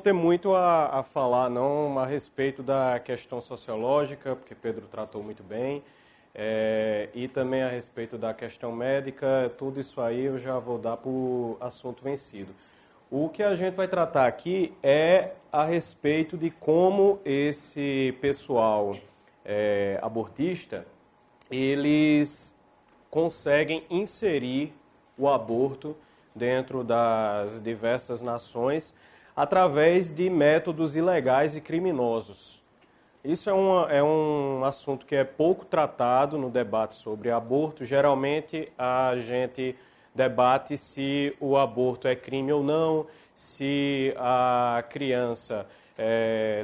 ter muito a falar, não a respeito da questão sociológica, porque Pedro tratou muito bem, e também a respeito da questão médica, tudo isso aí eu já vou dar por assunto vencido. O que a gente vai tratar aqui é a respeito de como esse pessoal abortista, eles conseguem inserir o aborto dentro das diversas nações através de métodos ilegais e criminosos. Isso é um assunto que é pouco tratado no debate sobre aborto. Geralmente a gente debate se o aborto é crime ou não, se a criança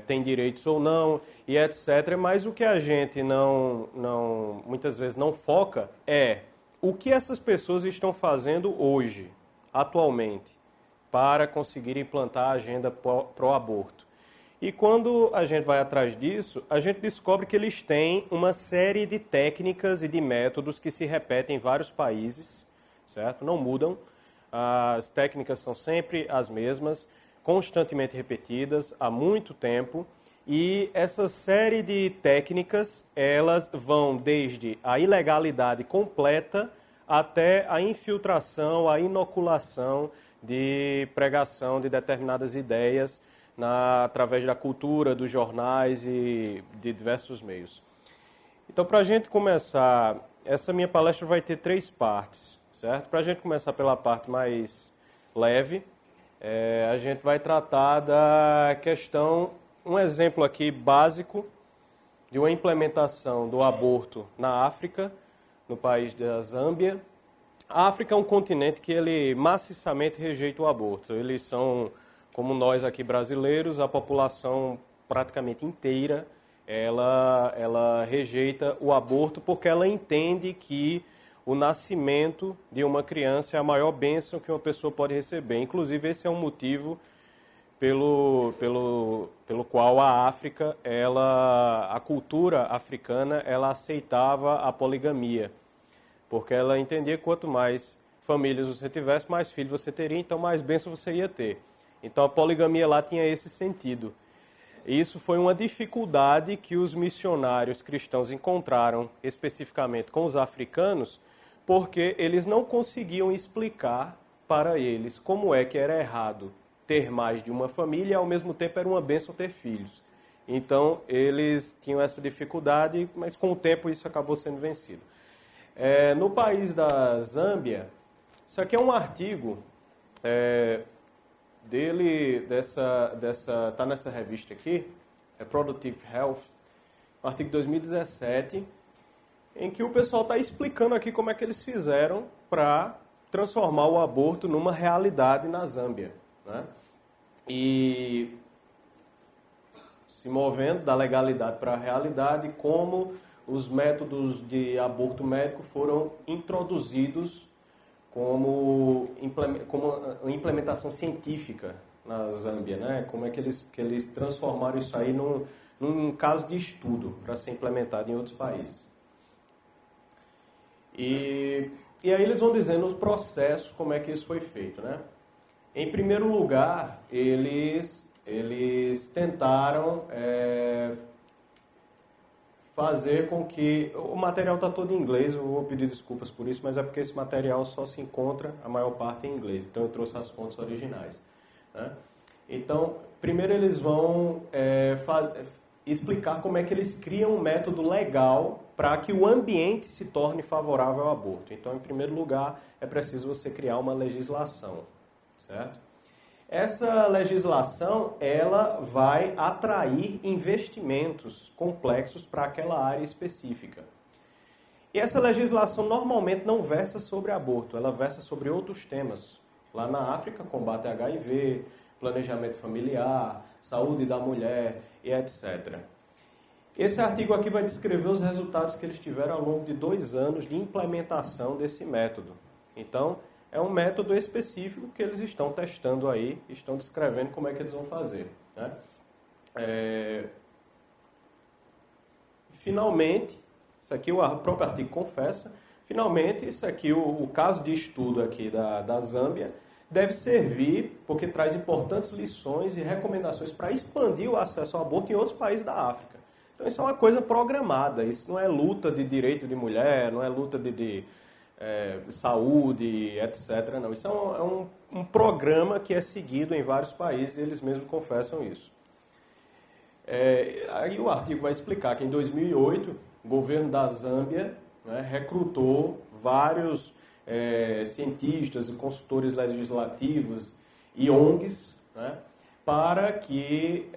tem direitos ou não, e etc. Mas o que a gente muitas vezes não foca é o que essas pessoas estão fazendo hoje, atualmente, para conseguir implantar a agenda pró-aborto. E quando a gente vai atrás disso, a gente descobre que eles têm uma série de técnicas e de métodos que se repetem em vários países, certo? Não mudam. As técnicas são sempre as mesmas, constantemente repetidas há muito tempo. E essa série de técnicas, elas vão desde a ilegalidade completa até a infiltração, a inoculação de pregação de determinadas ideias através da cultura, dos jornais e de diversos meios. Então, para a gente começar, essa minha palestra vai ter 3 partes, certo? Para a gente começar pela parte mais leve, a gente vai tratar da questão, um exemplo aqui básico de uma implementação do aborto na África, no país da Zâmbia. A África é um continente que ele maciçamente rejeita o aborto. Eles são, como nós aqui brasileiros, a população praticamente inteira, ela rejeita o aborto porque ela entende que o nascimento de uma criança é a maior bênção que uma pessoa pode receber. Inclusive, esse é um motivo pelo qual a África, a cultura africana, ela aceitava a poligamia. Porque ela entendia que quanto mais famílias você tivesse, mais filhos você teria, então mais bênção você ia ter. Então a poligamia lá tinha esse sentido. Isso foi uma dificuldade que os missionários cristãos encontraram, especificamente com os africanos, porque eles não conseguiam explicar para eles como é que era errado ter mais de uma família e ao mesmo tempo era uma bênção ter filhos. Então eles tinham essa dificuldade, mas com o tempo isso acabou sendo vencido. No país da Zâmbia, isso aqui é um artigo está nessa revista aqui, Productive Health, um artigo de 2017, em que o pessoal está explicando aqui como é que eles fizeram para transformar o aborto numa realidade na Zâmbia, né? E se movendo da legalidade para a realidade, como os métodos de aborto médico foram introduzidos como implementação científica na Zâmbia, né? Como é que eles transformaram isso aí num caso de estudo para ser implementado em outros países. E aí eles vão dizendo os processos, como é que isso foi feito, né? Em primeiro lugar, eles tentaram fazer com que... O material está todo em inglês, eu vou pedir desculpas por isso, mas é porque esse material só se encontra, a maior parte, em inglês. Então eu trouxe as fontes originais, né? Então, primeiro eles vão explicar como é que eles criam um método legal para que o ambiente se torne favorável ao aborto. Então, em primeiro lugar, é preciso você criar uma legislação, certo? Essa legislação, ela vai atrair investimentos complexos para aquela área específica. E essa legislação normalmente não versa sobre aborto, ela versa sobre outros temas. Lá na África, combate a HIV, planejamento familiar, saúde da mulher e etc. Esse artigo aqui vai descrever os resultados que eles tiveram ao longo de 2 anos de implementação desse método. Então, é um método específico que eles estão testando aí, estão descrevendo como é que eles vão fazer, né? Finalmente, isso aqui o próprio artigo confessa, finalmente, isso aqui, o caso de estudo aqui da Zâmbia, deve servir porque traz importantes lições e recomendações para expandir o acesso ao aborto em outros países da África. Então isso é uma coisa programada, isso não é luta de direito de mulher, não é luta de saúde, etc. Não, isso é um programa que é seguido em vários países e eles mesmos confessam isso. Aí o artigo vai explicar que em 2008 o governo da Zâmbia, né, recrutou vários cientistas e consultores legislativos e ONGs, né, para que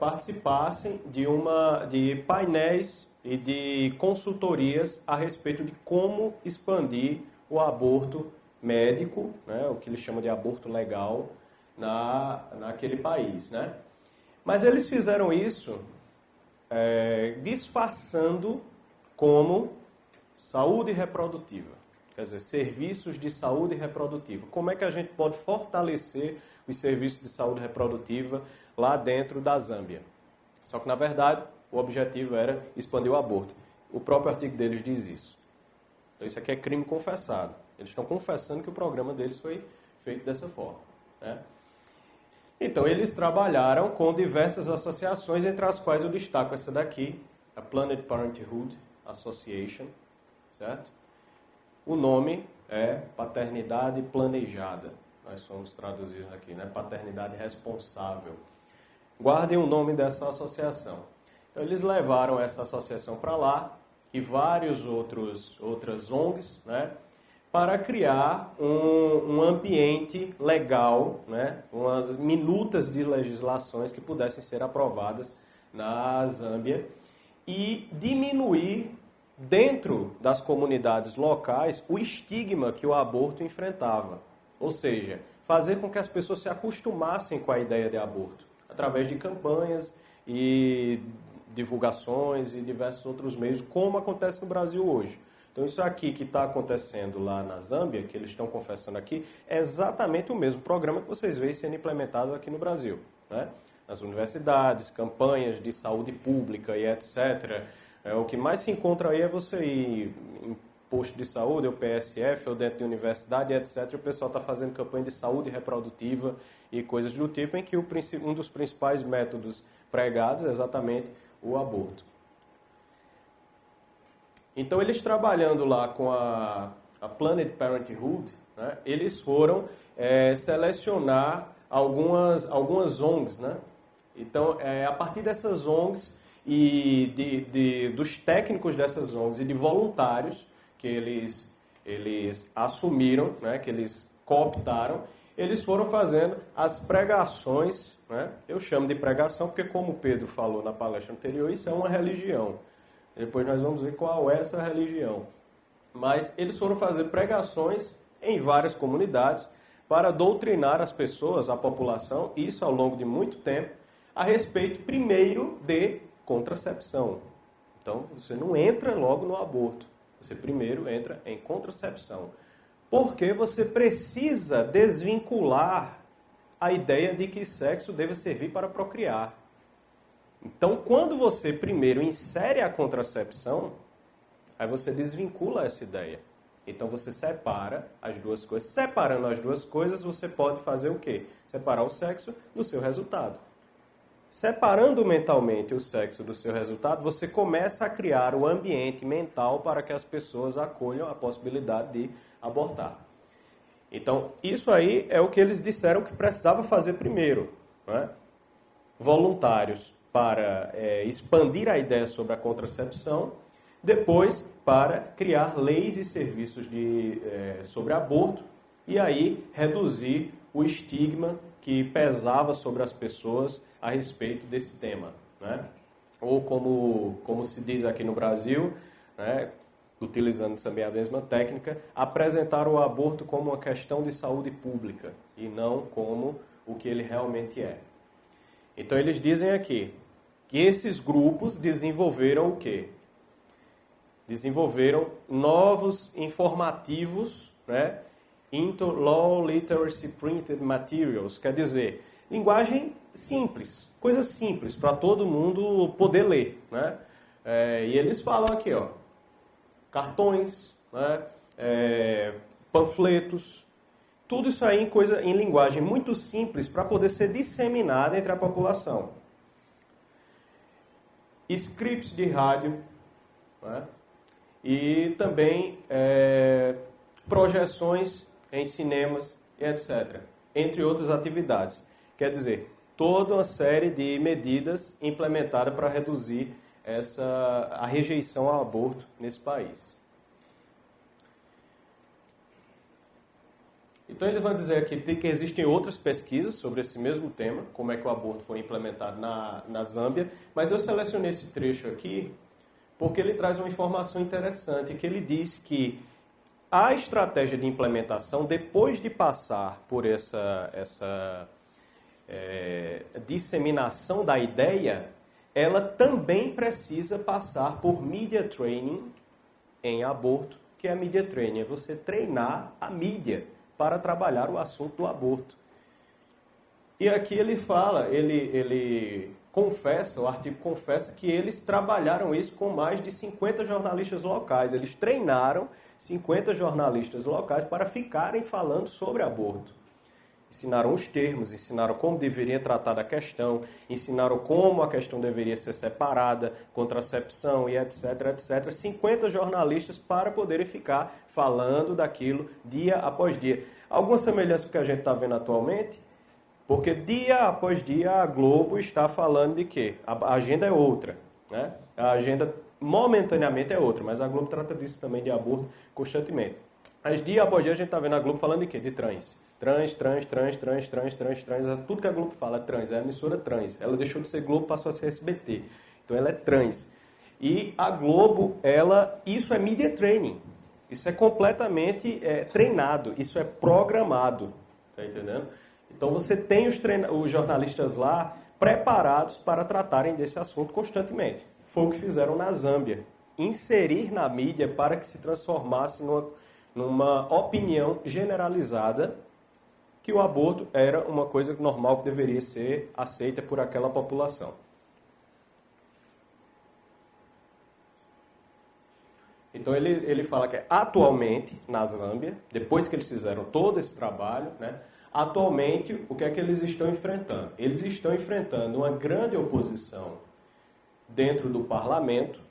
participassem de painéis e de consultorias a respeito de como expandir o aborto médico, né, o que eles chamam de aborto legal, naquele país, né? Mas eles fizeram isso disfarçando como saúde reprodutiva. Quer dizer, serviços de saúde reprodutiva. Como é que a gente pode fortalecer os serviços de saúde reprodutiva lá dentro da Zâmbia? Só que, na verdade, o objetivo era expandir o aborto. O próprio artigo deles diz isso. Então, isso aqui é crime confessado. Eles estão confessando que o programa deles foi feito dessa forma, né? Então, eles trabalharam com diversas associações, entre as quais eu destaco essa daqui, a Planned Parenthood Association, certo? O nome é Paternidade Planejada. Nós somos traduzidos aqui, né? Paternidade Responsável. Guardem o nome dessa associação. Então, eles levaram essa associação para lá e várias outras ONGs, né? Para criar um ambiente legal, né, umas minutas de legislações que pudessem ser aprovadas na Zâmbia e diminuir, dentro das comunidades locais, o estigma que o aborto enfrentava. Ou seja, fazer com que as pessoas se acostumassem com a ideia de aborto, através de campanhas e divulgações e diversos outros meios, como acontece no Brasil hoje. Então, isso aqui que está acontecendo lá na Zâmbia, que eles estão confessando aqui, é exatamente o mesmo programa que vocês veem sendo implementado aqui no Brasil, né? Nas universidades, campanhas de saúde pública e etc. O que mais se encontra aí é você ir em posto de saúde, ou PSF, ou dentro de universidade, etc. O pessoal está fazendo campanha de saúde reprodutiva e coisas do tipo, em que um dos principais métodos pregados é exatamente o aborto. Então, eles trabalhando lá com a Planned Parenthood, né, eles foram selecionar algumas ONGs, né? Então, a partir dessas ONGs e dos técnicos dessas ONGs e de voluntários que eles assumiram, né, que eles cooptaram, eles foram fazendo as pregações, né? Eu chamo de pregação porque, como o Pedro falou na palestra anterior, isso é uma religião. Depois nós vamos ver qual é essa religião. Mas eles foram fazer pregações em várias comunidades para doutrinar as pessoas, a população, isso ao longo de muito tempo, a respeito, primeiro, de contracepção. Então, você não entra logo no aborto. Você primeiro entra em contracepção. Porque você precisa desvincular a ideia de que sexo deve servir para procriar. Então, quando você primeiro insere a contracepção, aí você desvincula essa ideia. Então, você separa as duas coisas. Separando as duas coisas, você pode fazer o quê? Separar o sexo do seu resultado. Separando mentalmente o sexo do seu resultado, você começa a criar o ambiente mental para que as pessoas acolham a possibilidade de abortar. Então, isso aí é o que eles disseram que precisava fazer primeiro, né? Voluntários para expandir a ideia sobre a contracepção, depois para criar leis e serviços sobre aborto e aí reduzir o estigma que pesava sobre as pessoas a respeito desse tema, né? Ou como se diz aqui no Brasil, né, utilizando também a mesma técnica, apresentar o aborto como uma questão de saúde pública e não como o que ele realmente é. Então eles dizem aqui que esses grupos desenvolveram o quê? Desenvolveram novos informativos, né, into Law Literacy Printed Materials, quer dizer, linguagem simples, coisas simples para todo mundo poder ler, né? E eles falam aqui, ó, cartões, né, panfletos, Tudo isso aí em linguagem muito simples para poder ser disseminada entre a população. Scripts de rádio, né? E também projeções em cinemas e etc., entre outras atividades. Quer dizer, toda uma série de medidas implementadas para reduzir a rejeição ao aborto nesse país. Então ele vai dizer aqui que existem outras pesquisas sobre esse mesmo tema, como é que o aborto foi implementado na Zâmbia, mas eu selecionei esse trecho aqui porque ele traz uma informação interessante, que ele diz que a estratégia de implementação, depois de passar por essa disseminação da ideia, ela também precisa passar por media training em aborto, que é a media training, é você treinar a mídia para trabalhar o assunto do aborto. E aqui ele fala, ele confessa, o artigo confessa que eles trabalharam isso com mais de 50 jornalistas locais. Eles treinaram 50 jornalistas locais para ficarem falando sobre aborto. Ensinaram os termos, ensinaram como deveria tratar da questão, ensinaram como a questão deveria ser separada, contracepção e etc, etc. 50 jornalistas para poderem ficar falando daquilo dia após dia. Alguma semelhança com o que a gente está vendo atualmente? Porque dia após dia a Globo está falando de quê? A agenda é outra, né? A agenda momentaneamente é outra, mas a Globo trata disso também, de aborto, constantemente. Mas dia após dia a gente está vendo a Globo falando de quê? De trans. Trans, tudo que a Globo fala é trans, é a emissora trans. Ela deixou de ser Globo, passou a ser SBT. Então ela é trans. E a Globo, isso é media training. Isso é completamente treinado, isso é programado. Tá entendendo? Então você tem os jornalistas lá preparados para tratarem desse assunto constantemente. Foi o que fizeram na Zâmbia. Inserir na mídia para que se transformasse numa opinião generalizada que o aborto era uma coisa normal que deveria ser aceita por aquela população. Então ele fala que atualmente, na Zâmbia, depois que eles fizeram todo esse trabalho, né, atualmente, o que é que eles estão enfrentando? Eles estão enfrentando uma grande oposição dentro do parlamento,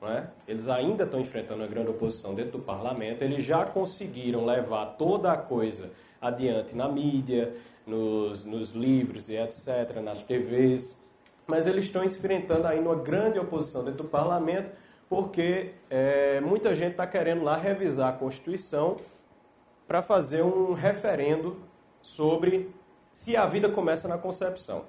não é? Eles ainda estão enfrentando uma grande oposição dentro do parlamento, eles já conseguiram levar toda a coisa adiante na mídia, nos livros e etc., nas TVs, mas eles estão enfrentando aí uma grande oposição dentro do parlamento, porque muita gente está querendo lá revisar a Constituição para fazer um referendo sobre se a vida começa na concepção.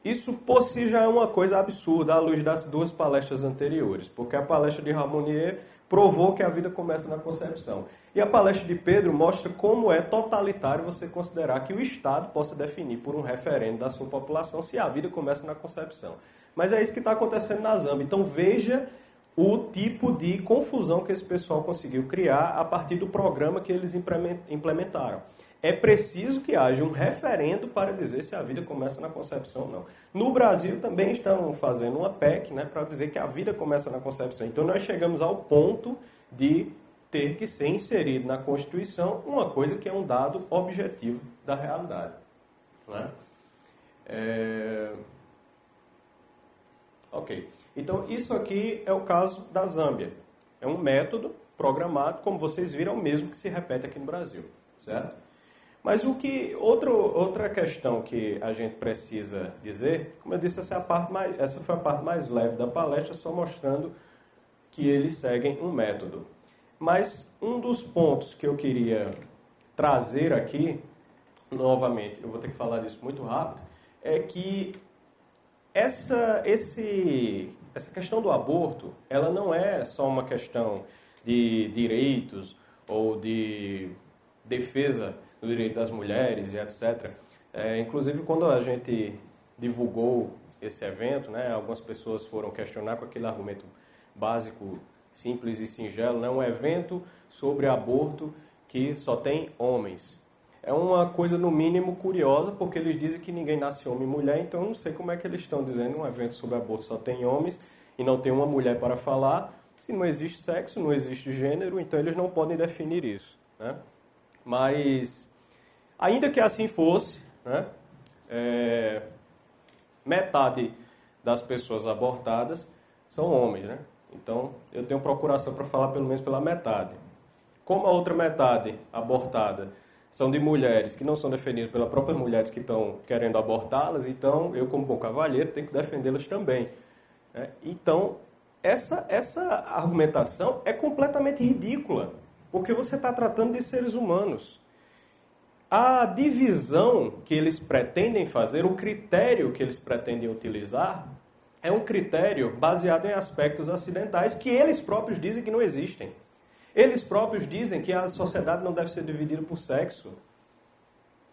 Isso por si já é uma coisa absurda à luz das duas palestras anteriores, porque a palestra de Ramonier provou que a vida começa na concepção. E a palestra de Pedro mostra como é totalitário você considerar que o Estado possa definir por um referendo da sua população se a vida começa na concepção. Mas é isso que está acontecendo na Zâmbia. Então veja o tipo de confusão que esse pessoal conseguiu criar a partir do programa que eles implementaram. É preciso que haja um referendo para dizer se a vida começa na concepção ou não. No Brasil também estão fazendo uma PEC, né, para dizer que a vida começa na concepção. Então nós chegamos ao ponto de ter que ser inserido na Constituição uma coisa que é um dado objetivo da realidade. Né? Ok. Então isso aqui é o caso da Zâmbia. É um método programado, como vocês viram, é o mesmo que se repete aqui no Brasil. Certo? Mas outra questão que a gente precisa dizer, como eu disse, essa foi a parte mais leve da palestra, só mostrando que eles seguem um método. Mas um dos pontos que eu queria trazer aqui, novamente, eu vou ter que falar disso muito rápido, é que essa questão do aborto, ela não é só uma questão de direitos ou de defesa do direito das mulheres e etc. Inclusive, quando a gente divulgou esse evento, né, algumas pessoas foram questionar com aquele argumento básico, simples e singelo, né, um evento sobre aborto que só tem homens. É uma coisa, no mínimo, curiosa, porque eles dizem que ninguém nasce homem e mulher, então eu não sei como é que eles estão dizendo um evento sobre aborto só tem homens e não tem uma mulher para falar. Se não existe sexo, não existe gênero, então eles não podem definir isso, né? Mas, ainda que assim fosse, né, metade das pessoas abortadas são homens, né? Então, eu tenho procuração para falar pelo menos pela metade. Como a outra metade abortada são de mulheres que não são defendidas pelas próprias mulheres que estão querendo abortá-las, então eu, como bom cavalheiro, tenho que defendê-las também, né? Então, essa argumentação é completamente ridícula, porque você está tratando de seres humanos. A divisão que eles pretendem fazer, o critério que eles pretendem utilizar, é um critério baseado em aspectos acidentais que eles próprios dizem que não existem. Eles próprios dizem que a sociedade não deve ser dividida por sexo.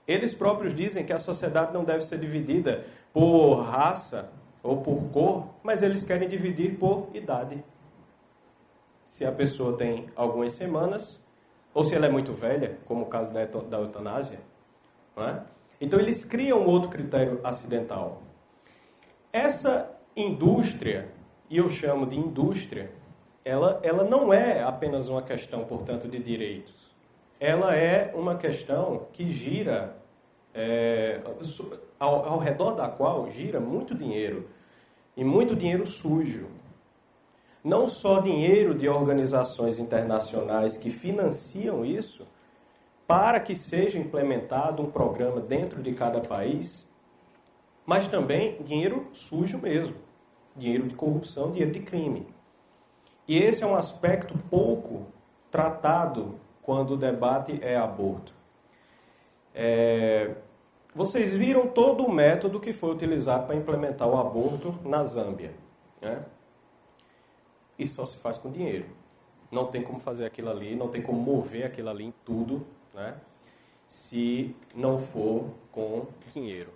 Eles próprios dizem que a sociedade não deve ser dividida por raça ou por cor, mas eles querem dividir por idade. Se a pessoa tem algumas semanas, ou se ela é muito velha, como o caso da eutanásia, não é? Então eles criam outro critério acidental. Essa indústria, e eu chamo de indústria, ela não é apenas uma questão, portanto, de direitos. Ela é uma questão que gira, ao redor da qual gira muito dinheiro, e muito dinheiro sujo. Não só dinheiro de organizações internacionais que financiam isso, para que seja implementado um programa dentro de cada país, mas também dinheiro sujo mesmo, dinheiro de corrupção, dinheiro de crime. E esse é um aspecto pouco tratado quando o debate é aborto. Vocês viram todo o método que foi utilizado para implementar o aborto na Zâmbia, né? E só se faz com dinheiro. Não tem como fazer aquilo ali, não tem como mover aquilo ali em tudo, né, se não for com dinheiro.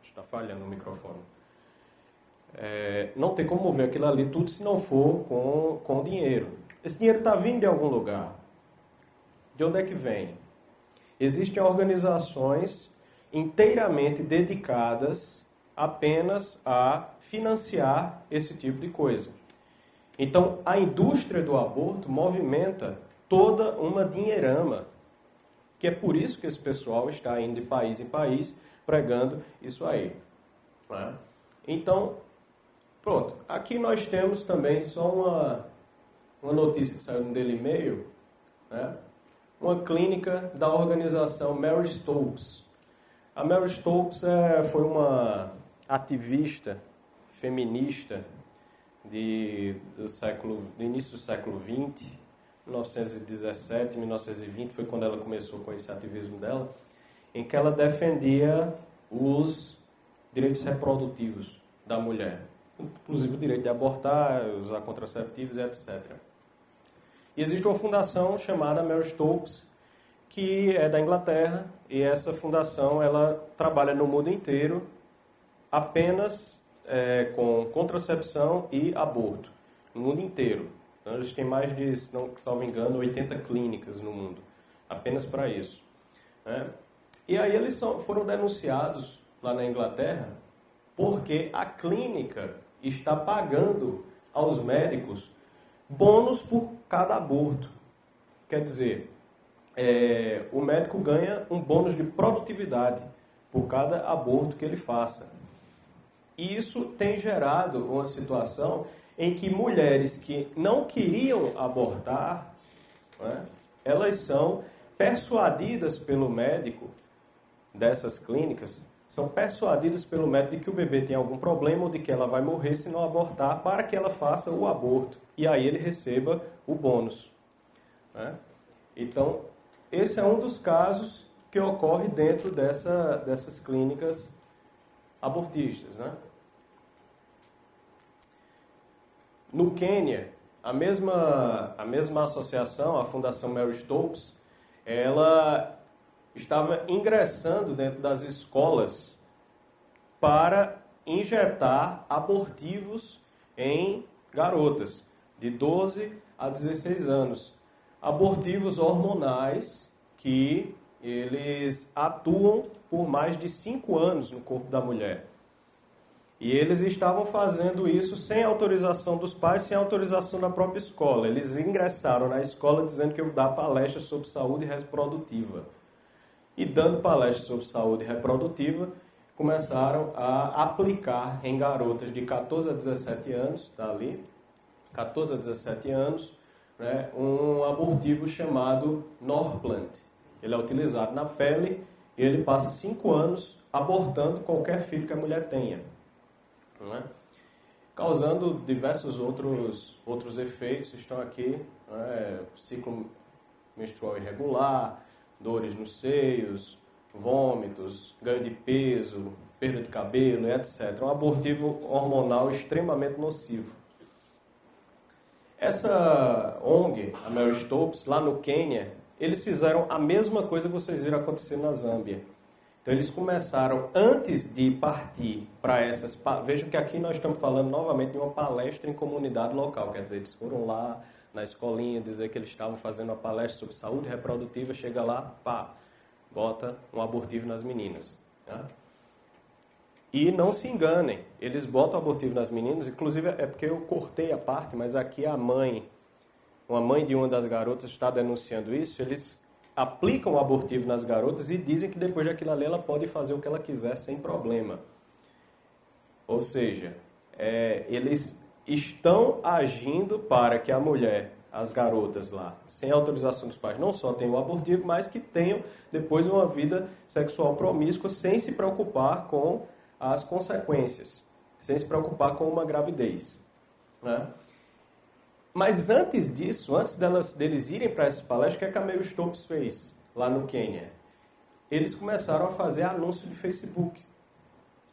Está falhando o microfone. Não tem como mover aquilo ali tudo se não for com dinheiro. Esse dinheiro está vindo de algum lugar. De onde é que vem? Existem organizações inteiramente dedicadas apenas a financiar esse tipo de coisa. Então, a indústria do aborto movimenta toda uma dinheirama, que é por isso que esse pessoal está indo de país em país pregando isso aí, né? Então, pronto. Aqui nós temos também só uma notícia que saiu no Daily Mail, né? Uma clínica da organização Mary Stopes. A Mary Stopes foi uma ativista feminista do início do século XX, 1917, 1920, foi quando ela começou com esse ativismo dela, em que ela defendia os direitos reprodutivos da mulher, inclusive o direito de abortar, usar contraceptivos, etc. E existe uma fundação chamada Mary Stopes, que é da Inglaterra, e essa fundação ela trabalha no mundo inteiro apenas com contracepção e aborto, no mundo inteiro. Então, eles têm mais de, se não me engano, 80 clínicas no mundo, apenas para isso, né? E aí eles foram denunciados lá na Inglaterra porque a clínica está pagando aos médicos bônus por cada aborto. Quer dizer, o médico ganha um bônus de produtividade por cada aborto que ele faça. E isso tem gerado uma situação em que mulheres que não queriam abortar, né, elas são persuadidas pelo médico dessas clínicas, são persuadidas pelo médico de que o bebê tem algum problema ou de que ela vai morrer se não abortar, para que ela faça o aborto. E aí ele receba o bônus, né? Então, esse é um dos casos que ocorre dentro dessas clínicas abortistas, né? No Quênia, a mesma associação, a Fundação Mary Stopes, ela estava ingressando dentro das escolas para injetar abortivos em garotas de 12 a 16 anos. Abortivos hormonais que eles atuam por mais de 5 anos no corpo da mulher. E eles estavam fazendo isso sem autorização dos pais, sem autorização da própria escola. Eles ingressaram na escola dizendo que iam dar palestras sobre saúde reprodutiva. E dando palestras sobre saúde reprodutiva, começaram a aplicar em garotas de 14 a 17 anos, está ali, 14 a 17 anos, né, um abortivo chamado Norplant. Ele é utilizado na pele e ele passa 5 anos abortando qualquer filho que a mulher tenha, né, causando diversos outros efeitos. Estão aqui, né, ciclo menstrual irregular, dores nos seios, vômitos, ganho de peso, perda de cabelo, etc. Um abortivo hormonal extremamente nocivo. Essa ONG, a Mary Stopes, lá no Quênia, eles fizeram a mesma coisa que vocês viram acontecer na Zâmbia. Então eles começaram, antes de partir para essas... Vejam que aqui nós estamos falando novamente de uma palestra em comunidade local, quer dizer, eles foram lá na escolinha dizer que eles estavam fazendo uma palestra sobre saúde reprodutiva, chega lá, pá, bota um abortivo nas meninas. Tá? E não se enganem, eles botam abortivo nas meninas, inclusive é porque eu cortei a parte, mas aqui a mãe, uma mãe de uma das garotas está denunciando isso, eles aplicam o abortivo nas garotas e dizem que depois daquilo ali ela pode fazer o que ela quiser sem problema. Ou seja, eles estão agindo para que a mulher, as garotas lá, sem autorização dos pais, não só tenham o abortivo, mas que tenham depois uma vida sexual promíscua sem se preocupar com as consequências, sem se preocupar com uma gravidez, né? Mas antes disso, antes deles irem para essas palestras, o que a Mary Stopes fez lá no Quênia? Eles começaram a fazer anúncio de Facebook.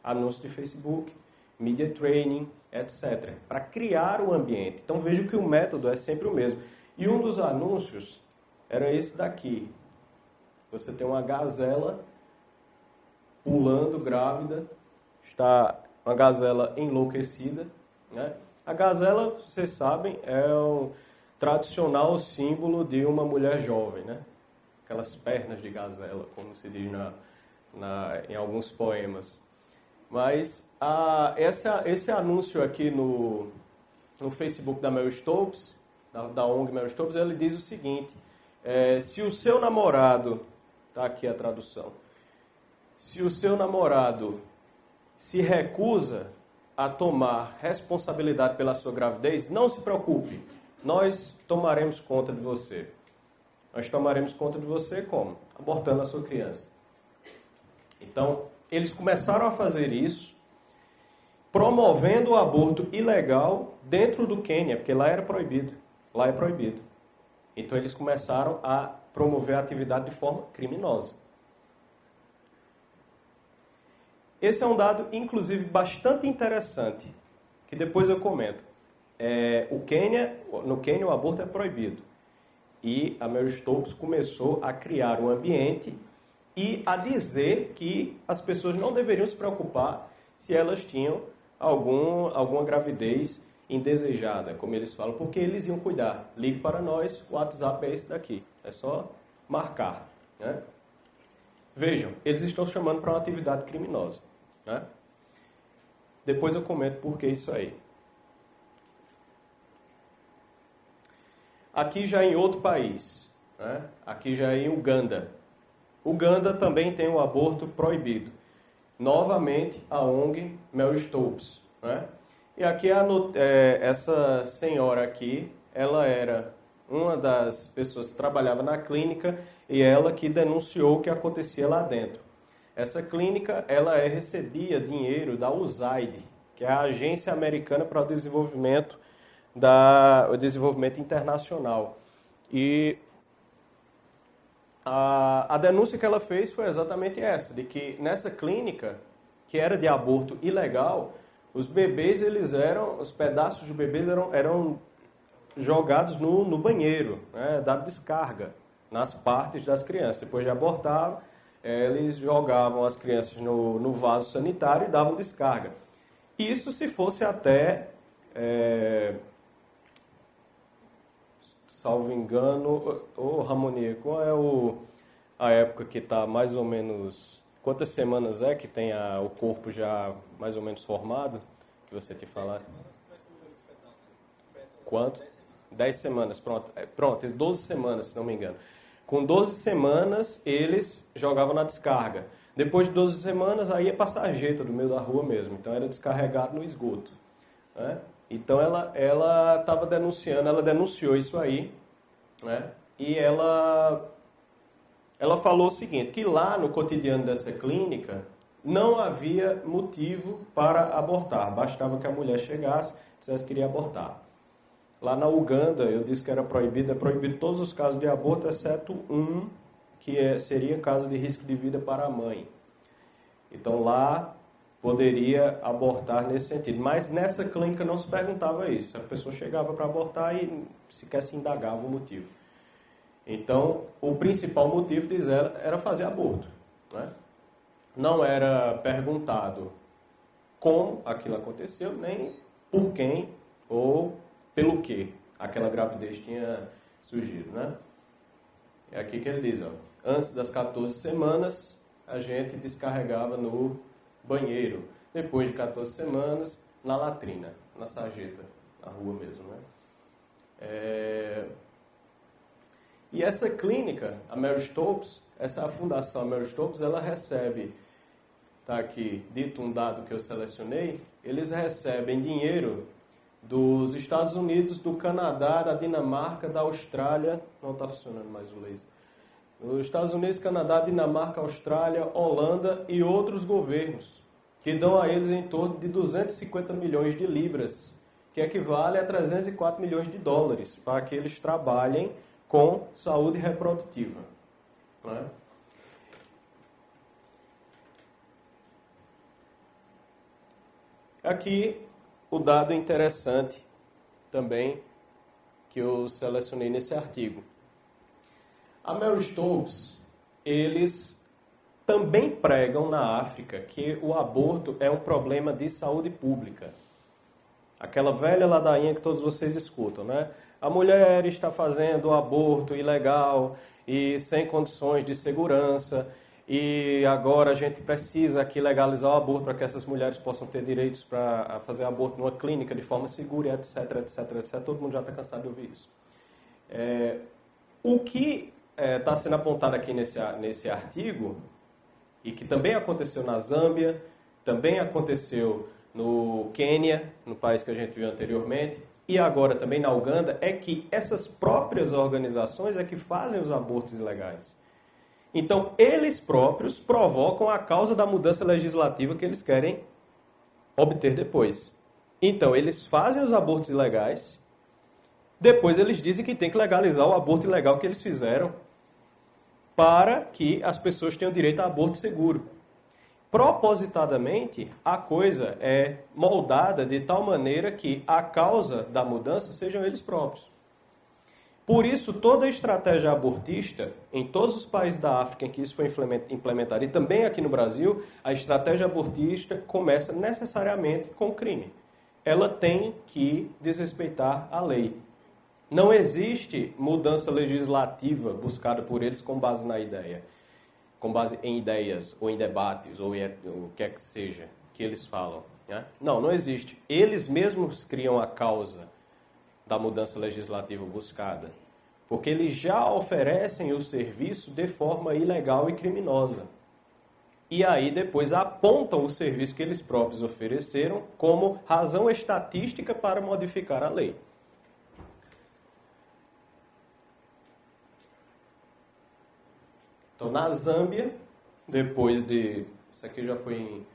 Anúncio de Facebook, media training, etc. Para criar o ambiente. Então vejam que o método é sempre o mesmo. E um dos anúncios era esse daqui. Você tem uma gazela pulando grávida. Está uma gazela enlouquecida, né? A gazela, vocês sabem, é o tradicional símbolo de uma mulher jovem, né? Aquelas pernas de gazela, como se diz em alguns poemas. Mas esse anúncio aqui no Facebook da Mary Stopes, da ONG Mary Stopes, ele diz o seguinte: se o seu namorado, está aqui a tradução, se o seu namorado se recusa a tomar responsabilidade pela sua gravidez, não se preocupe, nós tomaremos conta de você. Nós tomaremos conta de você como? Abortando a sua criança. Então, eles começaram a fazer isso, promovendo o aborto ilegal dentro do Quênia, porque lá era proibido. Lá é proibido. Então, eles começaram a promover a atividade de forma criminosa. Esse é um dado, inclusive, bastante interessante, que depois eu comento. No Quênia, o aborto é proibido. E a Mary Stopes começou a criar um ambiente e a dizer que as pessoas não deveriam se preocupar se elas tinham alguma gravidez indesejada, como eles falam, porque eles iam cuidar. Ligue para nós, o WhatsApp é esse daqui. É só marcar, né? Vejam, eles estão chamando para uma atividade criminosa, né? Depois eu comento por que isso aí. Aqui já em outro país, né? Aqui já em Uganda. Uganda também tem o aborto proibido. Novamente, a ONG Mary Stopes, né? E aqui essa senhora aqui, ela era uma das pessoas que trabalhava na clínica e ela que denunciou o que acontecia lá dentro. Essa clínica, ela recebia dinheiro da USAID, que é a Agência Americana para o Desenvolvimento Internacional. E a denúncia que ela fez foi exatamente essa, de que nessa clínica, que era de aborto ilegal, os bebês, os pedaços de bebês eram jogados no banheiro, né, dado descarga nas partes das crianças. Depois de abortar, eles jogavam as crianças no vaso sanitário e davam descarga. Isso se fosse até, salvo engano, Ramoni, qual é a época que está mais ou menos Quantas semanas é que tem o corpo já mais ou menos formado? Que você te falar? Quanto? 10 semanas, pronto. Pronto, 12 semanas, se não me engano. Com 12 semanas, eles jogavam na descarga. Depois de 12 semanas, aí é pra sarjeta do meio da rua mesmo. Então, era descarregado no esgoto. Né? Então, ela estava denunciando, ela denunciou isso aí. Né? E ela falou o seguinte, que lá no cotidiano dessa clínica, não havia motivo para abortar. Bastava que a mulher chegasse e dissesse que queria abortar. Lá na Uganda, eu disse que era proibido, é proibido todos os casos de aborto, exceto um, que seria caso de risco de vida para a mãe. Então lá poderia abortar nesse sentido. Mas nessa clínica não se perguntava isso. A pessoa chegava para abortar e sequer se indagava o motivo. Então, o principal motivo, diz ela, era fazer aborto. Né? Não era perguntado como aquilo aconteceu, nem por quem ou pelo que aquela gravidez tinha surgido, né? É aqui que ele diz, ó, antes das 14 semanas, a gente descarregava no banheiro. Depois de 14 semanas, na latrina, na sarjeta, na rua mesmo, né? E essa clínica, a Mary Stopes, essa fundação, a Mary Stopes, ela recebe, tá aqui dito um dado que eu selecionei, eles recebem dinheiro dos Estados Unidos, do Canadá, da Dinamarca, da Austrália, não está funcionando mais o laser, dos Estados Unidos, Canadá, Dinamarca, Austrália, Holanda e outros governos, que dão a eles em torno de 250 milhões de libras, que equivale a 304 milhões de dólares, para que eles trabalhem com saúde reprodutiva. Né? Aqui o dado interessante também que eu selecionei nesse artigo. A Mary Stopes, eles também pregam na África que o aborto é um problema de saúde pública. Aquela velha ladainha que todos vocês escutam, né? A mulher está fazendo o aborto ilegal e sem condições de segurança, e agora a gente precisa aqui legalizar o aborto para que essas mulheres possam ter direitos para fazer aborto numa clínica de forma segura, etc, etc, etc. Todo mundo já está cansado de ouvir isso. O que está sendo apontado aqui nesse artigo, e que também aconteceu na Zâmbia, também aconteceu no Quênia, no país que a gente viu anteriormente, e agora também na Uganda, é que essas próprias organizações é que fazem os abortos ilegais. Então, eles próprios provocam a causa da mudança legislativa que eles querem obter depois. Então, eles fazem os abortos ilegais, depois eles dizem que tem que legalizar o aborto ilegal que eles fizeram para que as pessoas tenham direito a aborto seguro. Propositadamente, a coisa é moldada de tal maneira que a causa da mudança sejam eles próprios. Por isso, toda a estratégia abortista, em todos os países da África em que isso foi implementado, e também aqui no Brasil, a estratégia abortista começa necessariamente com o crime. Ela tem que desrespeitar a lei. Não existe mudança legislativa buscada por eles com base na ideia, com base em ideias, ou em debates, ou em o que é que seja que eles falam. Né? Não existe. Eles mesmos criam a causa da mudança legislativa buscada, porque eles já oferecem o serviço de forma ilegal e criminosa. E aí depois apontam o serviço que eles próprios ofereceram como razão estatística para modificar a lei. Então, na Zâmbia, depois de... Isso aqui já foi em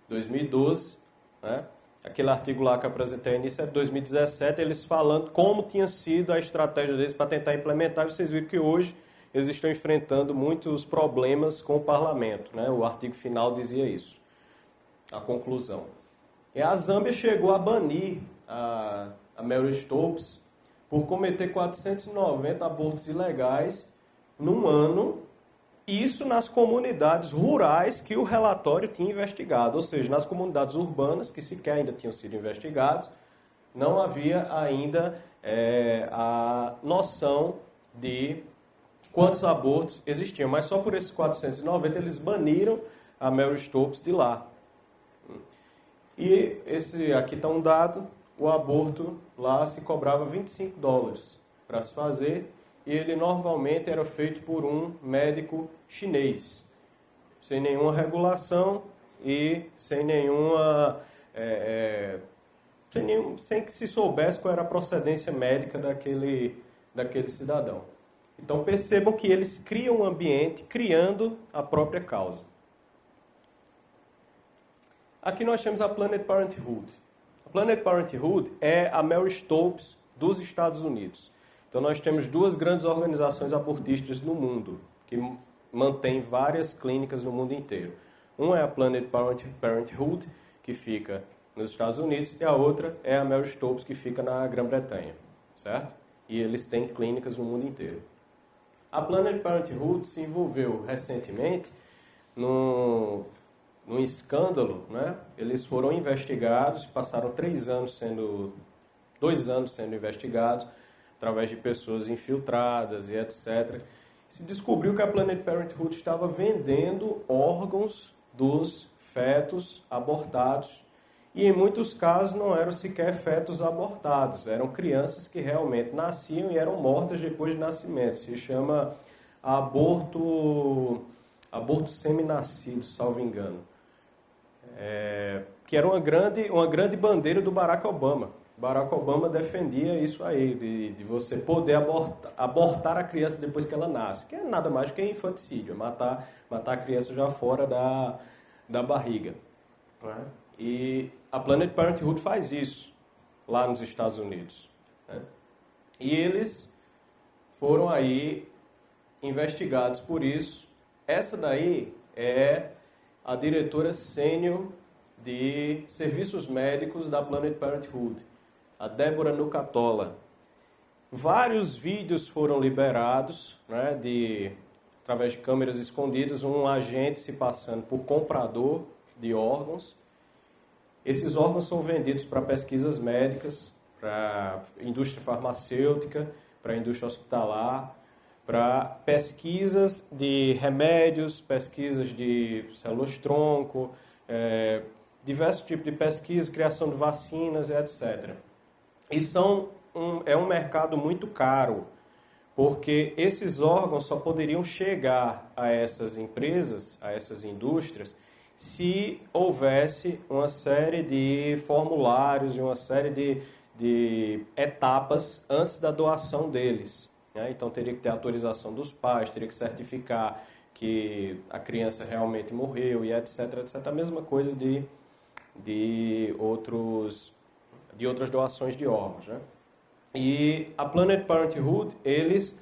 2012, né? Aquele artigo lá que eu apresentei no início é de 2017, eles falando como tinha sido a estratégia deles para tentar implementar, e vocês viram que hoje eles estão enfrentando muitos problemas com o parlamento, né? O artigo final dizia isso, a conclusão. E a Zâmbia chegou a banir a Mary Stopes por cometer 490 abortos ilegais num ano, isso nas comunidades rurais que o relatório tinha investigado, ou seja, nas comunidades urbanas que sequer ainda tinham sido investigados, não havia ainda a noção de quantos abortos existiam. Mas só por esses 490 eles baniram a Mary Stopes de lá. E esse aqui está um dado, o aborto lá se cobrava $25 para se fazer, e ele normalmente era feito por um médico chinês, sem nenhuma regulação e sem nenhuma... sem que se soubesse qual era a procedência médica daquele cidadão. Então percebam que eles criam um ambiente, criando a própria causa. Aqui nós temos a Planned Parenthood. A Planned Parenthood é a Mary Stopes dos Estados Unidos. Então nós temos duas grandes organizações abortistas no mundo, que mantêm várias clínicas no mundo inteiro. Uma é a Planned Parenthood, que fica nos Estados Unidos, e a outra é a Mary Stopes, que fica na Grã-Bretanha, certo? E eles têm clínicas no mundo inteiro. A Planned Parenthood se envolveu recentemente num escândalo, né? Eles foram investigados, passaram 2 anos sendo investigados, através de pessoas infiltradas e etc. Se descobriu que a Planned Parenthood estava vendendo órgãos dos fetos abortados. E em muitos casos não eram sequer fetos abortados, eram crianças que realmente nasciam e eram mortas depois de nascimento. Se chama aborto semi-nascido, salvo engano. Que era uma grande bandeira do Barack Obama. Barack Obama defendia isso aí, de você poder abortar a criança depois que ela nasce, que é nada mais do que infanticídio, matar a criança já fora da barriga. Né? E a Planned Parenthood faz isso lá nos Estados Unidos. Né? E eles foram aí investigados por isso. Essa daí é a diretora sênior de serviços médicos da Planned Parenthood, a Débora Nucatola. Vários vídeos foram liberados, né, através de câmeras escondidas, um agente se passando por comprador de órgãos. Esses órgãos são vendidos para pesquisas médicas, para indústria farmacêutica, para indústria hospitalar, para pesquisas de remédios, pesquisas de células-tronco, diversos tipos de pesquisa, criação de vacinas, etc. E é um mercado muito caro, porque esses órgãos só poderiam chegar a essas empresas, a essas indústrias, se houvesse uma série de formulários e uma série de etapas antes da doação deles. Né? Então teria que ter autorização dos pais, teria que certificar que a criança realmente morreu e etc, etc. A mesma coisa de outras doações de órgãos. Né? E a Planned Parenthood, eles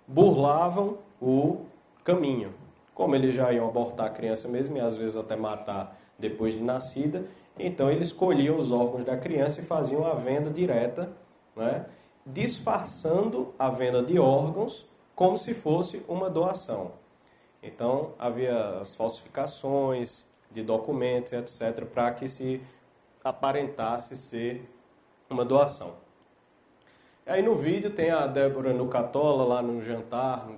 burlavam o caminho. Como eles já iam abortar a criança mesmo e às vezes até matar depois de nascida, então eles colhiam os órgãos da criança e faziam a venda direta, né? Disfarçando a venda de órgãos como se fosse uma doação. Então havia as falsificações de documentos, etc., para que se aparentasse ser uma doação. Aí no vídeo tem a Débora Nucatola lá no jantar,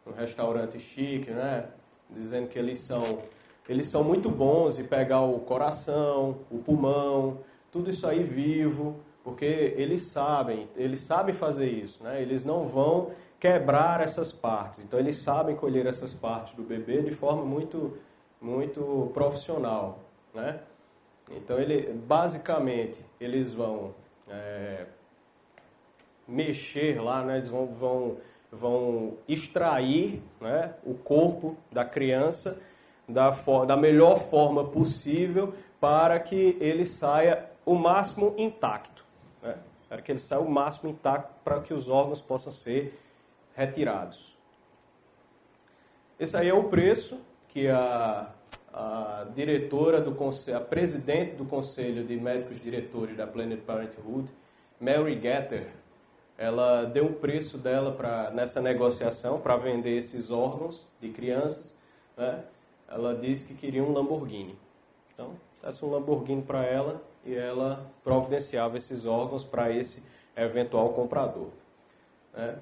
um restaurante chique, né? Dizendo que eles são muito bons em pegar o coração, o pulmão, tudo isso aí vivo, porque eles sabem fazer isso, né? Eles não vão quebrar essas partes, então eles sabem colher essas partes do bebê de forma muito, muito profissional, né? Então basicamente eles vão mexer lá, né? Eles vão extrair, né, o corpo da criança da melhor forma possível para que ele saia o máximo intacto. Né? Para que ele saia o máximo intacto para que os órgãos possam ser retirados. Esse aí é o preço que a diretora do conselho, a presidente do Conselho de Médicos Diretores da Planned Parenthood, Mary Getter, ela deu o preço dela nessa negociação para vender esses órgãos de crianças. Né? Ela disse que queria um Lamborghini. Então, desse um Lamborghini para ela e ela providenciava esses órgãos para esse eventual comprador. Né?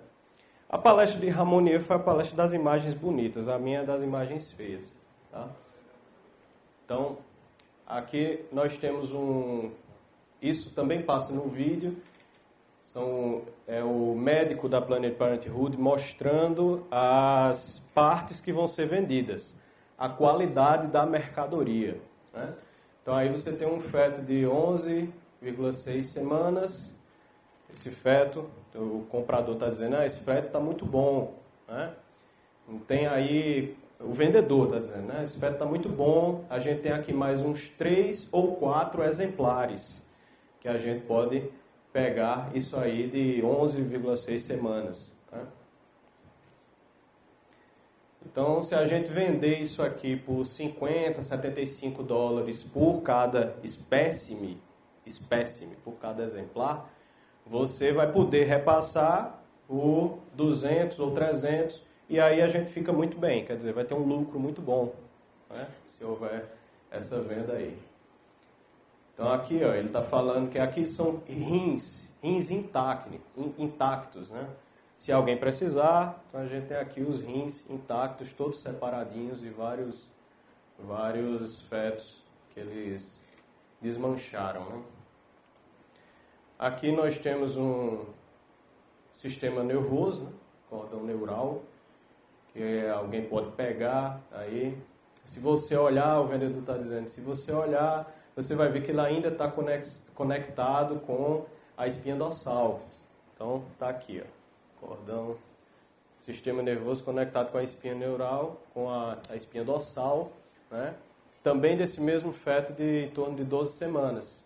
A palestra de Ramonier foi a palestra das imagens bonitas, a minha é das imagens feias. Tá? Então, aqui nós temos isso também passa no vídeo. É o médico da Planned Parenthood mostrando as partes que vão ser vendidas, a qualidade da mercadoria. Né? Então aí você tem um feto de 11,6 semanas. Esse feto, o comprador está dizendo, esse feto está muito bom. Né? Não tem aí, o vendedor está dizendo, esse feto está muito bom, a gente tem aqui mais uns 3 ou 4 exemplares que a gente pode pegar isso aí de 11,6 semanas. Né? Então, se a gente vender isso aqui por 50, 75 dólares por cada espécime, por cada exemplar, você vai poder repassar por 200 ou 300 e aí a gente fica muito bem, quer dizer, vai ter um lucro muito bom, né? Se houver essa venda aí. Então aqui, ó, ele está falando que aqui são rins intactos, né? Se alguém precisar, então a gente tem aqui os rins intactos, todos separadinhos e vários fetos que eles desmancharam, né? Aqui nós temos um sistema nervoso, né? Cordão neural, que alguém pode pegar aí. Se você olhar, o vendedor está dizendo, se você olhar, você vai ver que ele ainda está conectado com a espinha dorsal. Então, está aqui, ó, cordão, sistema nervoso conectado com a espinha neural, com a espinha dorsal, né? Também desse mesmo feto de em torno de 12 semanas.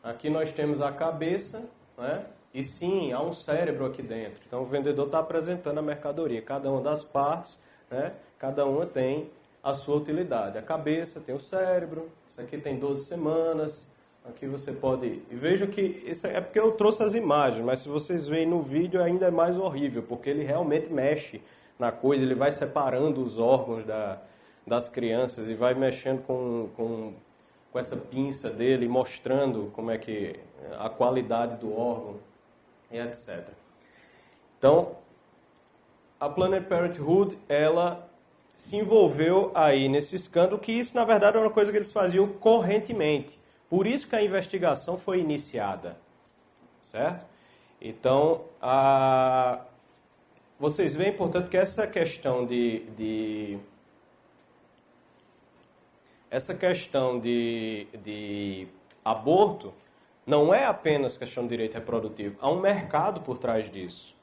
Aqui nós temos a cabeça, né? E sim, há um cérebro aqui dentro. Então, o vendedor está apresentando a mercadoria. Cada uma das partes, né? Cada uma tem a sua utilidade. A cabeça tem o cérebro, isso aqui tem 12 semanas, aqui você pode... E vejo que, isso é porque eu trouxe as imagens, mas se vocês veem no vídeo ainda é mais horrível, porque ele realmente mexe na coisa, ele vai separando os órgãos das crianças e vai mexendo com essa pinça dele, mostrando como é que a qualidade do órgão e etc. Então, a Planned Parenthood, ela se envolveu aí nesse escândalo, que isso, na verdade, era uma coisa que eles faziam correntemente. Por isso que a investigação foi iniciada. Certo? Então, vocês veem, portanto, que essa questão de aborto não é apenas questão de direito reprodutivo. Há um mercado por trás disso.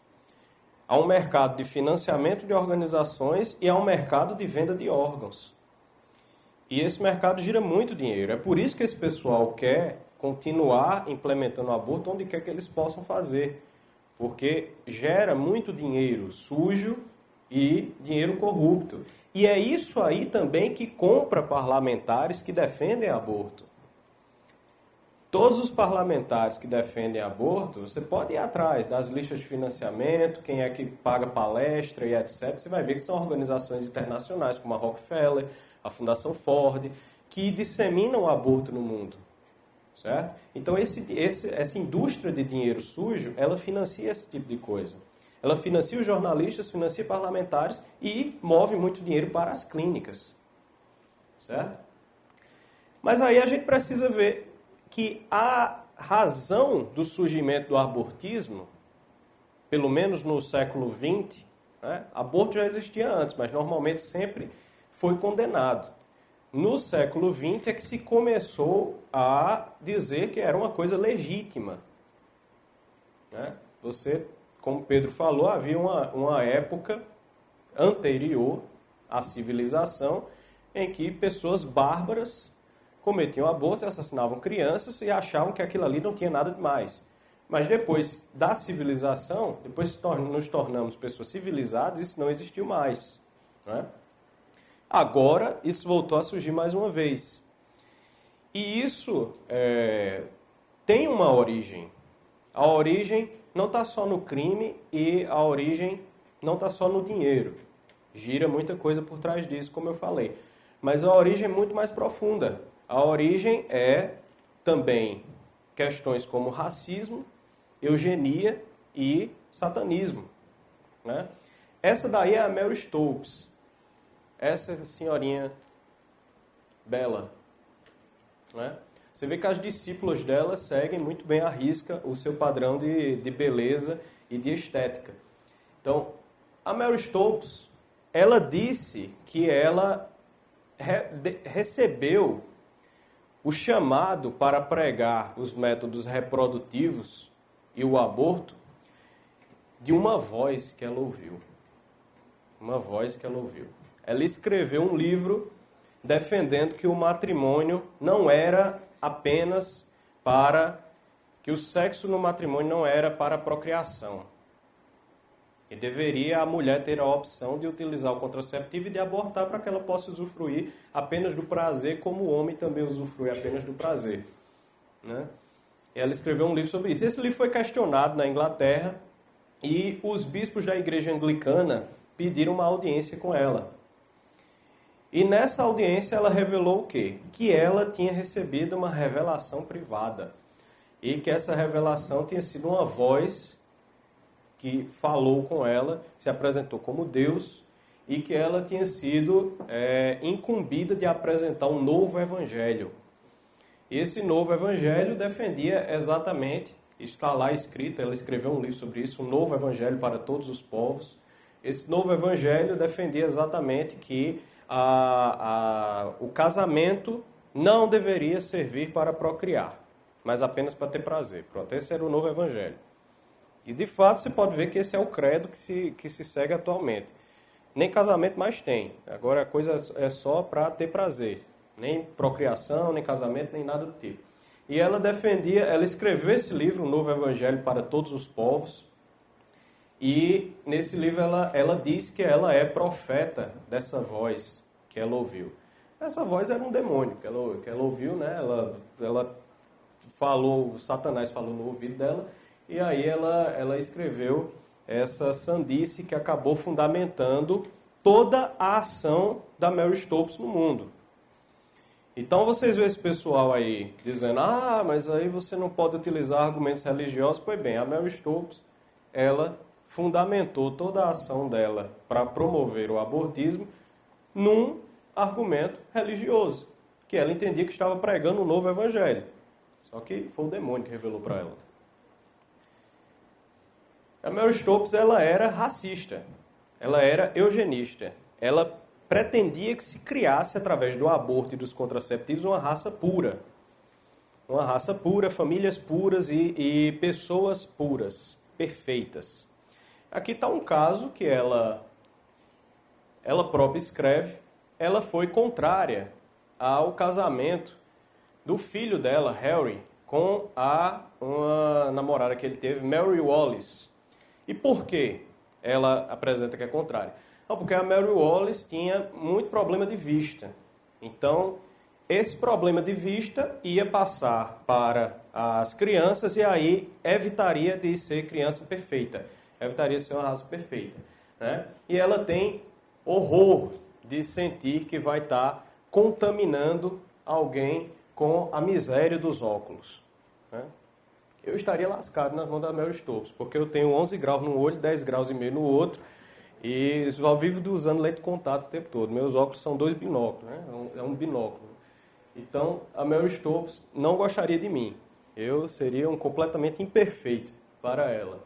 Há um mercado de financiamento de organizações e há um mercado de venda de órgãos. E esse mercado gira muito dinheiro. É por isso que esse pessoal quer continuar implementando o aborto onde quer que eles possam fazer. Porque gera muito dinheiro sujo e dinheiro corrupto. E é isso aí também que compra parlamentares que defendem aborto. Todos os parlamentares que defendem aborto, você pode ir atrás das listas de financiamento, quem é que paga palestra e etc. Você vai ver que são organizações internacionais, como a Rockefeller, a Fundação Ford, que disseminam o aborto no mundo. Certo? Então, essa indústria de dinheiro sujo, ela financia esse tipo de coisa. Ela financia os jornalistas, financia parlamentares e move muito dinheiro para as clínicas. Certo? Mas aí a gente precisa ver que a razão do surgimento do abortismo, pelo menos no século XX, né, aborto já existia antes, mas normalmente sempre foi condenado. No século XX é que se começou a dizer que era uma coisa legítima. Né? Você, como Pedro falou, havia uma época anterior à civilização em que pessoas bárbaras cometiam abortos, assassinavam crianças e achavam que aquilo ali não tinha nada de mais. Mas depois da civilização, depois nos tornamos pessoas civilizadas, isso não existiu mais. Né? Agora, isso voltou a surgir mais uma vez. E isso tem uma origem. A origem não está só no crime e a origem não está só no dinheiro. Gira muita coisa por trás disso, como eu falei. Mas a origem é muito mais profunda. A origem é também questões como racismo, eugenia e satanismo. Né? Essa daí é a Mary Stopes. Essa senhorinha bela. Né? Você vê que as discípulas dela seguem muito bem à risca o seu padrão de beleza e de estética. Então, a Mary Stopes, ela disse que ela recebeu o chamado para pregar os métodos reprodutivos e o aborto de uma voz que ela ouviu. Uma voz que ela ouviu. Ela escreveu um livro defendendo que o matrimônio não era apenas para... que o sexo no matrimônio não era para a procriação. E deveria a mulher ter a opção de utilizar o contraceptivo e de abortar para que ela possa usufruir apenas do prazer, como o homem também usufrui apenas do prazer. Né? Ela escreveu um livro sobre isso. Esse livro foi questionado na Inglaterra e os bispos da igreja anglicana pediram uma audiência com ela. E nessa audiência ela revelou o quê? Que ela tinha recebido uma revelação privada. E que essa revelação tinha sido uma voz que falou com ela, se apresentou como Deus, e que ela tinha sido incumbida de apresentar um novo evangelho. Esse novo evangelho defendia exatamente, está lá escrito, ela escreveu um livro sobre isso, um novo evangelho para todos os povos. Esse novo evangelho defendia exatamente que o casamento não deveria servir para procriar, mas apenas para ter prazer. Pronto, esse era o novo evangelho. E, de fato, você pode ver que esse é o credo que se segue atualmente. Nem casamento mais tem. Agora a coisa é só para ter prazer. Nem procriação, nem casamento, nem nada do tipo. E ela defendia, ela escreveu esse livro, O Novo Evangelho para Todos os Povos. E nesse livro ela diz que ela é profeta dessa voz que ela ouviu. Essa voz era um demônio que ela ouviu, né? Ela falou, Satanás falou no ouvido dela. E aí ela escreveu essa sandice que acabou fundamentando toda a ação da Mary Stopes no mundo. Então vocês veem esse pessoal aí dizendo, mas aí você não pode utilizar argumentos religiosos. Pois bem, a Mary Stopes, ela fundamentou toda a ação dela para promover o abortismo num argumento religioso, que ela entendia que estava pregando um novo evangelho. Só que foi o demônio que revelou para ela. A Mary Stopes, ela era racista, ela era eugenista, ela pretendia que se criasse, através do aborto e dos contraceptivos, uma raça pura. Uma raça pura, famílias puras e pessoas puras, perfeitas. Aqui está um caso que ela própria escreve, ela foi contrária ao casamento do filho dela, Harry, com uma namorada que ele teve, Mary Wallis. E por que ela apresenta que é contrária? Não, porque a Mary Wallis tinha muito problema de vista. Então, esse problema de vista ia passar para as crianças e aí evitaria de ser criança perfeita. Evitaria de ser uma raça perfeita. Né? E ela tem horror de sentir que vai estar contaminando alguém com a miséria dos óculos. Né? Eu estaria lascado nas mãos da Mary Stopes, porque eu tenho 11 graus num olho, 10 graus e meio no outro, e só vivo usando lente de contato o tempo todo. Meus óculos são 2 binóculos, né? É um binóculo. Então, a Mary Stopes não gostaria de mim. Eu seria completamente imperfeito para ela.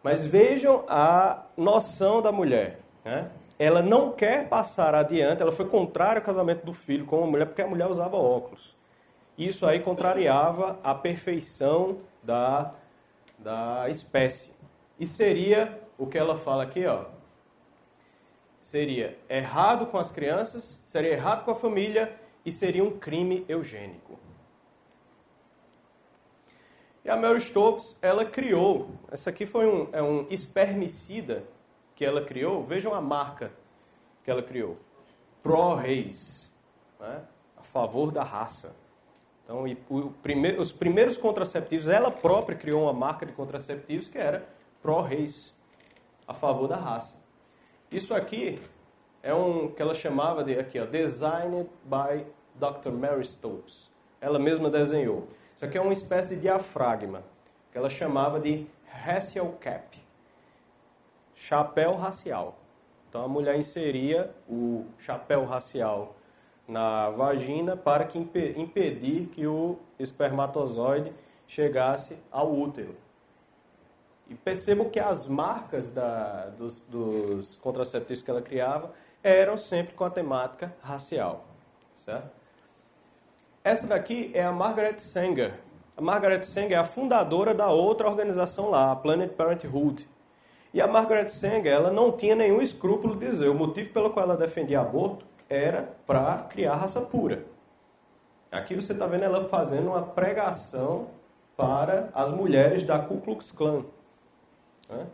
Mas vejam a noção da mulher. Né? Ela não quer passar adiante, ela foi contrária ao casamento do filho com uma mulher, porque a mulher usava óculos. Isso aí contrariava a perfeição da espécie. E seria o que ela fala aqui, ó. Seria errado com as crianças, seria errado com a família e seria um crime eugênico. E a Mary Stopes, ela criou, essa aqui foi um espermicida que ela criou, vejam a marca que ela criou, pró-reis, né? A favor da raça. Então, os primeiros contraceptivos, ela própria criou uma marca de contraceptivos que era pró-reis, a favor da raça. Isso aqui é que ela chamava de, aqui, ó, Designed by Dr. Mary Stopes. Ela mesma desenhou. Isso aqui é uma espécie de diafragma, que ela chamava de Racial Cap. chapéu racial. Então a mulher inseria o chapéu racial na vagina para que impedir que o espermatozoide chegasse ao útero. E percebam que as marcas dos contraceptivos que ela criava eram sempre com a temática racial. Certo? Essa daqui é a Margaret Sanger. A Margaret Sanger é a fundadora da outra organização lá, a Planned Parenthood. E a Margaret Sanger, ela não tinha nenhum escrúpulo de dizer o motivo pelo qual ela defendia aborto era para criar raça pura. Aqui você está vendo ela fazendo uma pregação para as mulheres da Ku Klux Klan. Né?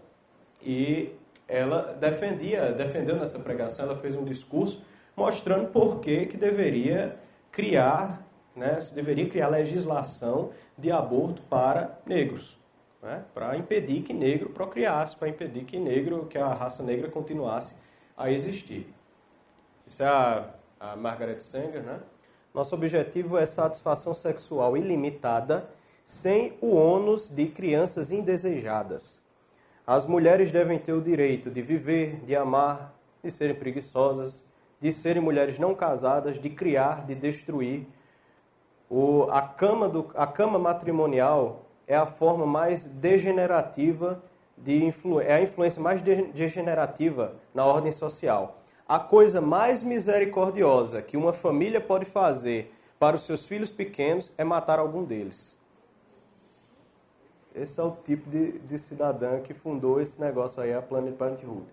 E ela defendeu nessa pregação, ela fez um discurso mostrando por que deveria criar, né, se deveria criar legislação de aborto para negros, né, para impedir que negro procriasse, para impedir que a raça negra continuasse a existir. Isso é a Margaret Sanger, né? Nosso objetivo é satisfação sexual ilimitada, sem o ônus de crianças indesejadas. As mulheres devem ter o direito de viver, de amar, de serem preguiçosas, de serem mulheres não casadas, de criar, de destruir. A cama matrimonial é a forma mais degenerativa, é a influência mais degenerativa na ordem social. A coisa mais misericordiosa que uma família pode fazer para os seus filhos pequenos é matar algum deles. Esse é o tipo de cidadã que fundou esse negócio aí, a Planned Parenthood.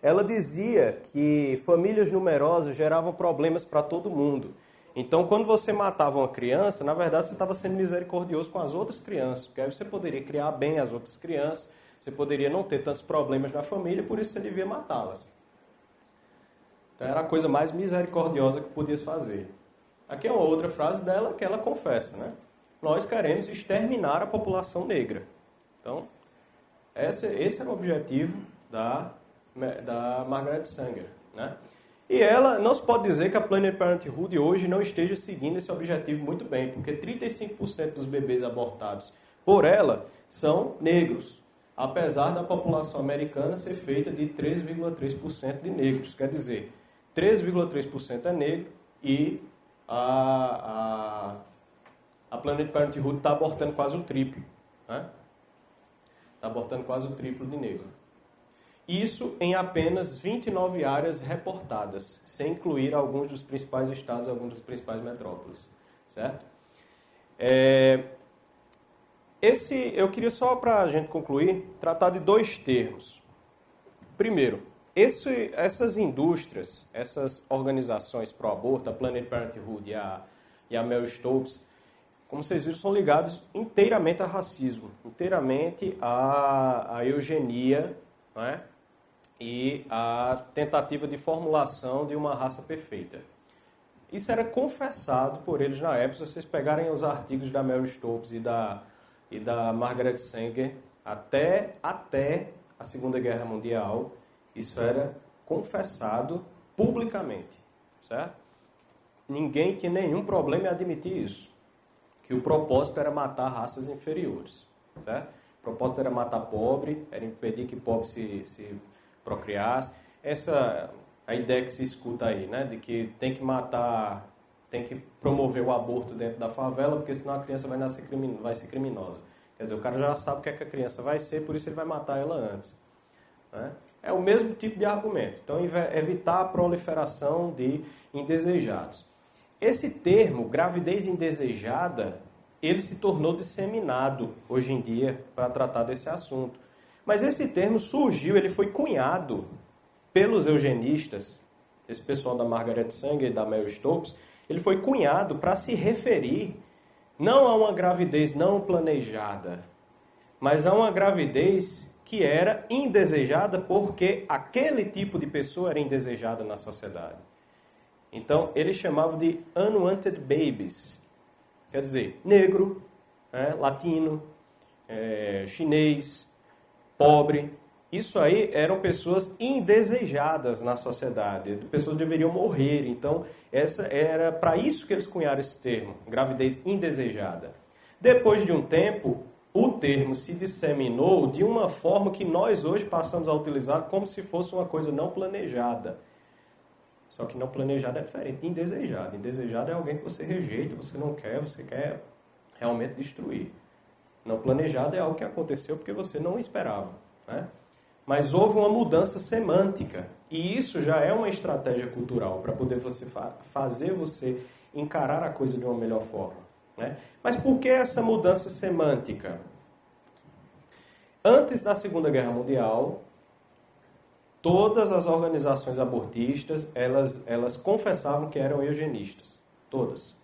Ela dizia que famílias numerosas geravam problemas para todo mundo. Então, quando você matava uma criança, na verdade você estava sendo misericordioso com as outras crianças, porque aí você poderia criar bem as outras crianças, você poderia não ter tantos problemas na família, por isso você devia matá-las. Então, era a coisa mais misericordiosa que podia fazer. Aqui é uma outra frase dela que ela confessa, né? Nós queremos exterminar a população negra. Então, esse era o objetivo da Margaret Sanger, né? E ela, não se pode dizer que a Planned Parenthood hoje não esteja seguindo esse objetivo muito bem, porque 35% dos bebês abortados por ela são negros, apesar da população americana ser feita de 3,3% de negros. Quer dizer, 3,3% é negro e a Planned Parenthood está abortando quase o triplo, né? Está abortando quase o triplo de negro. Isso em apenas 29 áreas reportadas, sem incluir alguns dos principais estados, alguns dos principais metrópoles, certo? Eu queria só, para a gente concluir, tratar de dois termos. Primeiro, essas indústrias, essas organizações pró-aborto, a Planned Parenthood e a Mary Stopes, como vocês viram, são ligados inteiramente ao racismo, inteiramente à eugenia, não é? E a tentativa de formulação de uma raça perfeita. Isso era confessado por eles na época. Se vocês pegarem os artigos da Mary Stopes e da Margaret Sanger, até a Segunda Guerra Mundial, isso era confessado publicamente, certo? Ninguém tinha nenhum problema em admitir isso, que o propósito era matar raças inferiores, certo? O propósito era matar pobre, era impedir que pobre se procriasse. A ideia que se escuta aí, né, de que tem que matar, tem que promover o aborto dentro da favela, porque senão a criança vai ser criminosa. Quer dizer, o cara já sabe o que é que a criança vai ser, por isso ele vai matar ela antes, né? É o mesmo tipo de argumento. Então, evitar a proliferação de indesejados. Esse termo, gravidez indesejada, ele se tornou disseminado hoje em dia para tratar desse assunto. Mas esse termo surgiu, ele foi cunhado pelos eugenistas, esse pessoal da Margaret Sanger e da Mary Stopes, ele foi cunhado para se referir não a uma gravidez não planejada, mas a uma gravidez que era indesejada porque aquele tipo de pessoa era indesejada na sociedade. Então, eles chamavam de unwanted babies, quer dizer, negro, latino, chinês, pobre. Isso aí eram pessoas indesejadas na sociedade, pessoas que deveriam morrer. Então, essa era para isso que eles cunharam esse termo, gravidez indesejada. Depois de um tempo, o termo se disseminou de uma forma que nós hoje passamos a utilizar como se fosse uma coisa não planejada. Só que não planejada é diferente de indesejada. Indesejada é alguém que você rejeita, você quer realmente destruir. Não planejada é algo que aconteceu porque você não esperava, né? Mas houve uma mudança semântica. E isso já é uma estratégia cultural para poder fazer você encarar a coisa de uma melhor forma, né? Mas por que essa mudança semântica? Antes da Segunda Guerra Mundial, todas as organizações abortistas, elas confessavam que eram eugenistas. Todas.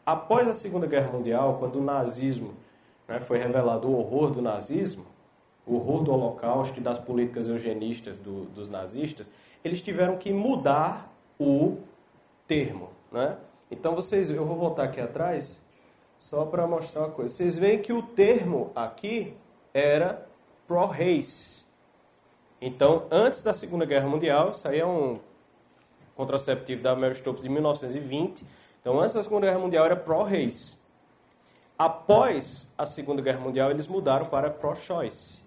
Após a Segunda Guerra Mundial, quando o nazismo, né, foi revelado o horror do nazismo, o horror do Holocausto e das políticas eugenistas dos nazistas, eles tiveram que mudar o termo, né? Então, eu vou voltar aqui atrás, só para mostrar uma coisa. Vocês veem que o termo aqui era pro-reis. Então, antes da Segunda Guerra Mundial, isso aí é um contraceptivo da Mary Stopes de 1920. Então, antes da Segunda Guerra Mundial era pro-reis. Após a Segunda Guerra Mundial, eles mudaram para pro-choice.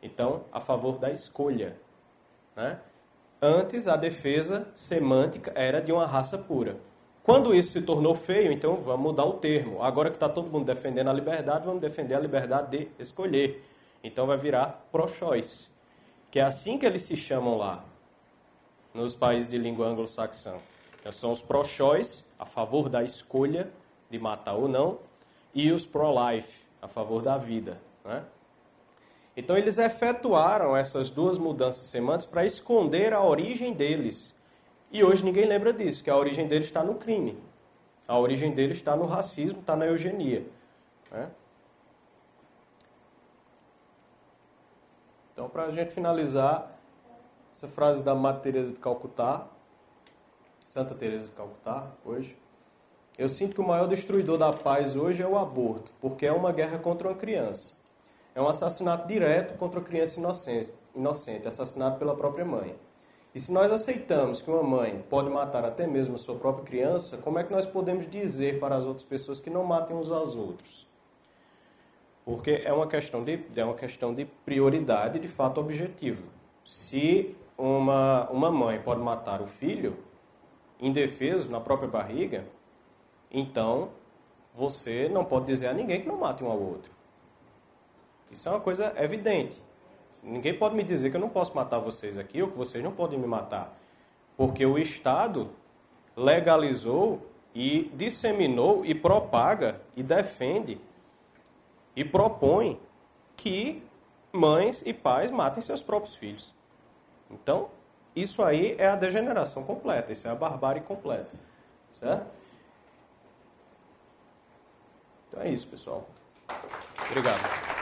Então, a favor da escolha, né? Antes, a defesa semântica era de uma raça pura. Quando isso se tornou feio, então vamos mudar o termo. Agora que está todo mundo defendendo a liberdade, vamos defender a liberdade de escolher. Então vai virar pro-choice, que é assim que eles se chamam lá, nos países de língua anglo-saxã. Então, são os pro-choice, a favor da escolha de matar ou não, e os pro-life, a favor da vida, né? Então, eles efetuaram essas duas mudanças semânticas para esconder a origem deles. E hoje ninguém lembra disso, que a origem deles está no crime. A origem deles está no racismo, está na eugenia, né? Então, para a gente finalizar, essa frase da Madre Teresa de Calcutá, Santa Teresa de Calcutá, hoje: eu sinto que o maior destruidor da paz hoje é o aborto, porque é uma guerra contra uma criança. É um assassinato direto contra a criança inocente, assassinado pela própria mãe. E se nós aceitamos que uma mãe pode matar até mesmo a sua própria criança, como é que nós podemos dizer para as outras pessoas que não matem uns aos outros? Porque é uma questão de prioridade, de fato objetivo. Se uma mãe pode matar o filho indefeso na própria barriga, então você não pode dizer a ninguém que não mate um ao outro. Isso é uma coisa evidente. Ninguém pode me dizer que eu não posso matar vocês aqui ou que vocês não podem me matar. Porque o Estado legalizou e disseminou e propaga e defende e propõe que mães e pais matem seus próprios filhos. Então, isso aí é a degeneração completa, isso é a barbárie completa. Certo? Então é isso, pessoal. Obrigado.